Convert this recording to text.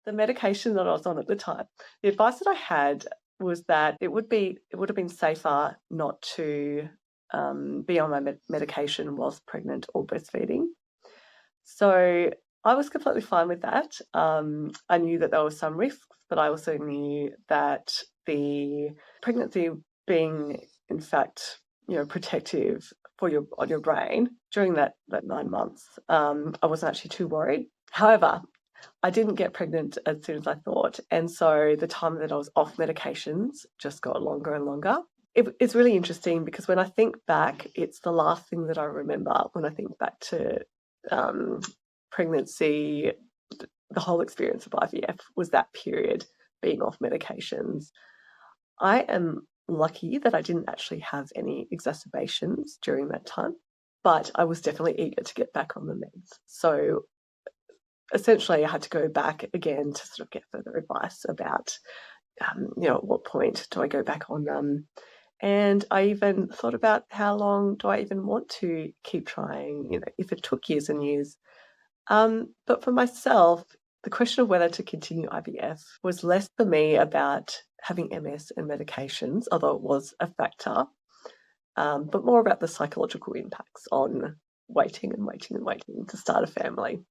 the medication that I was on at the time, the advice that I had was that it would have been safer not to be on my medication whilst pregnant or breastfeeding. So I was completely fine with that. I knew that there were some risks, but I also knew that the pregnancy being, in fact, protective on your brain during that 9 months, I wasn't actually too worried. However, I didn't get pregnant as soon as I thought, and so the time that I was off medications just got longer and longer. It's really interesting because when I think back, it's the last thing that I remember when I think back to pregnancy. The whole experience of IVF was that period being off medications. I am lucky that I didn't actually have any exacerbations during that time, but I was definitely eager to get back on the meds. So essentially I had to go back again to sort of get further advice about, at what point do I go back on them? And I even thought about how long do I even want to keep trying, if it took years and years. But for myself, the question of whether to continue IVF was less for me about having MS and medications, although it was a factor, but more about the psychological impacts on waiting and waiting and waiting to start a family.